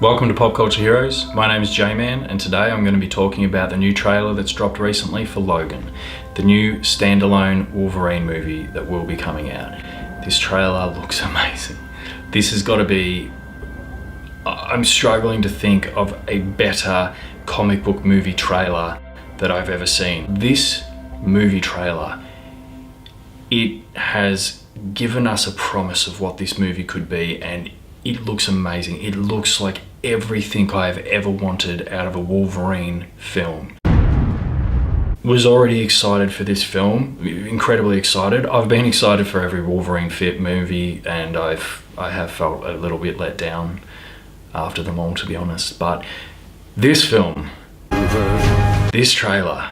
Welcome to Pop Culture Heroes. My name is J-Man, and today I'm going to be talking about the new trailer that's dropped recently for Logan, the new standalone Wolverine movie that will be coming out. This trailer looks amazing. This has got to be... I'm struggling to think of a better comic book movie trailer that I've ever seen. This movie trailer, it has given us a promise of what this movie could be, and it looks amazing. It looks like everything I've ever wanted out of a Wolverine film. Was already excited for this film, incredibly excited. I've been excited for every Wolverine fit movie, and I have felt a little bit let down after them all, to be honest. But this film, this trailer,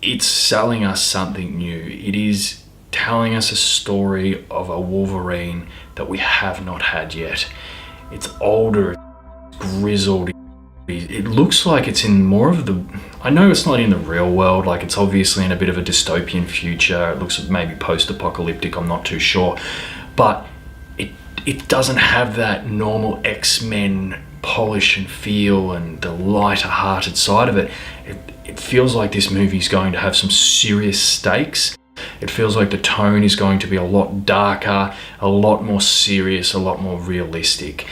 it's selling us something new. It is telling us a story of a Wolverine that we have not had yet. It's older, it's grizzled. It looks like it's in more of the... I know it's not in the real world, like it's obviously in a bit of a dystopian future. It looks maybe post-apocalyptic, I'm not too sure. But it doesn't have that normal X-Men polish and feel and the lighter-hearted side of it. It feels like this movie's going to have some serious stakes. It feels like the tone is going to be a lot darker, a lot more serious, a lot more realistic.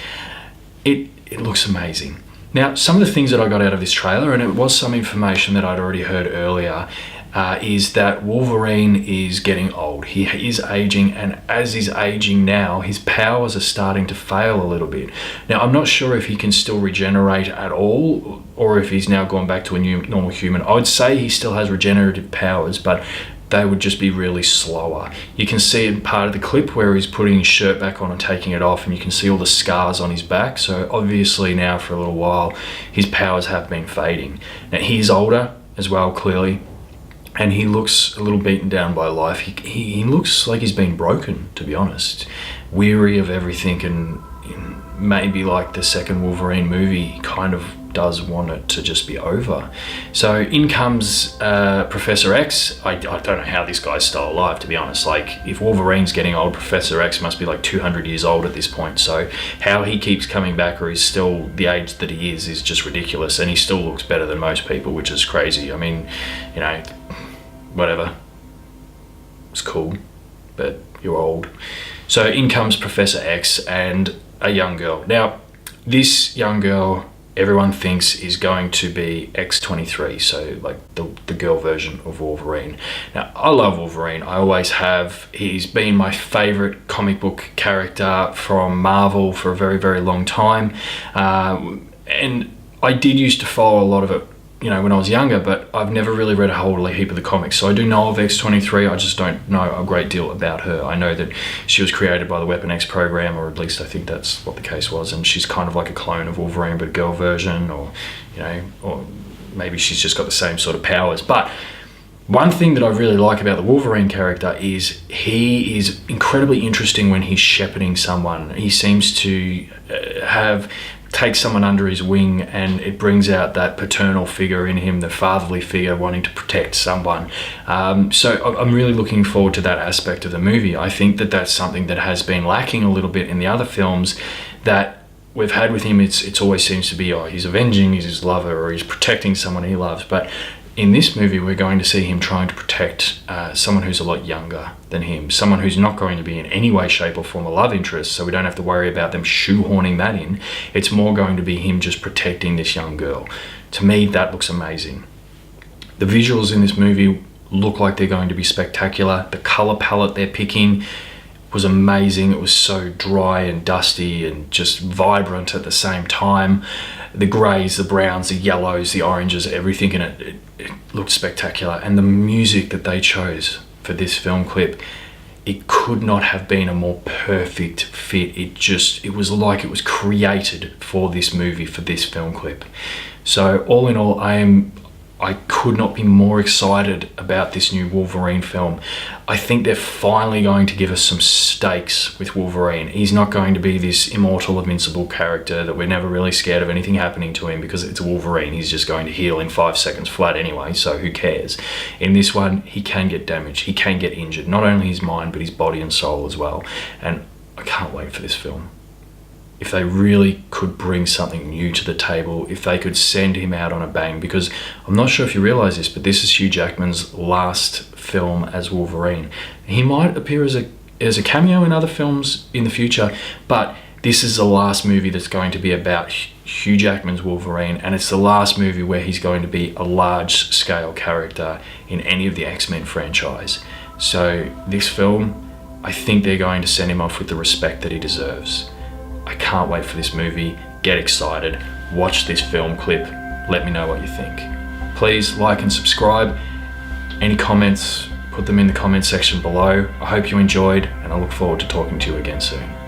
It looks amazing. Now, some of the things that I got out of this trailer, and it was some information that I'd already heard earlier, is that Wolverine is getting old. He is aging, and as he's aging now, his powers are starting to fail a little bit. Now, I'm not sure if he can still regenerate at all, or if he's now gone back to a new normal human. I would say he still has regenerative powers, but they would just be really slower. You can see in part of the clip where he's putting his shirt back on and taking it off, and you can see all the scars on his back. So obviously now for a little while, his powers have been fading. Now he's older as well, clearly, and he looks a little beaten down by life. He looks like he's been broken, to be honest. Weary of everything, and maybe like the second Wolverine movie, he kind of does want it to just be over. So in comes Professor X. I don't know how this guy's still alive, to be honest. Like, if Wolverine's getting old, Professor X must be like 200 years old at this point. So how he keeps coming back, or is still the age that he is just ridiculous. And he still looks better than most people, which is crazy. I mean, you know, whatever. It's cool, but you're old. So in comes Professor X and a young girl. Now, this young girl, everyone thinks is going to be X-23, so like the girl version of Wolverine. Now, I love Wolverine. I always have. He's been my favorite comic book character from Marvel for a very, very long time. And I did used to follow a lot of it, you know, when I was younger, but I've never really read a whole heap of the comics. So I do know of X-23, I just don't know a great deal about her. I know that she was created by the Weapon X program, or at least I think that's what the case was, and she's kind of like a clone of Wolverine, but a girl version, or, you know, or maybe she's just got the same sort of powers. But one thing that I really like about the Wolverine character is he is incredibly interesting when he's shepherding someone. He seems to take someone under his wing, and it brings out that paternal figure in him, the fatherly figure wanting to protect someone. So I'm really looking forward to that aspect of the movie. I think that that's something that has been lacking a little bit in the other films that we've had with him. It's always seems to be, oh, he's avenging, he's his lover, or he's protecting someone he loves. But in this movie, we're going to see him trying to protect someone who's a lot younger than him, someone who's not going to be in any way, shape or form a love interest, so we don't have to worry about them shoehorning that in. It's more going to be him just protecting this young girl. To me, that looks amazing. The visuals in this movie look like they're going to be spectacular. The color palette they're picking was amazing. It was so dry and dusty and just vibrant at the same time. The greys, the browns, the yellows, the oranges, everything in it looked spectacular. And the music that they chose for this film clip, it could not have been a more perfect fit. It was like it was created for this movie, for this film clip. So all in all, I could not be more excited about this new Wolverine film. I think they're finally going to give us some stakes with Wolverine. He's not going to be this immortal, invincible character that we're never really scared of anything happening to him, because it's Wolverine. He's just going to heal in 5 seconds flat anyway, so who cares? In this one, he can get damaged. He can get injured. Not only his mind, but his body and soul as well. And I can't wait for this film. if they really could bring something new to the table, if they could send him out on a bang, because I'm not sure if you realize this, but this is Hugh Jackman's last film as Wolverine. He might appear as a cameo in other films in the future, but this is the last movie that's going to be about Hugh Jackman's Wolverine, and it's the last movie where he's going to be a large scale character in any of the X-Men franchise. So this film, I think they're going to send him off with the respect that he deserves. I can't wait for this movie. Get excited. Watch this film clip. Let me know what you think. Please like and subscribe. Any comments, put them in the comment section below. I hope you enjoyed, and I look forward to talking to you again soon.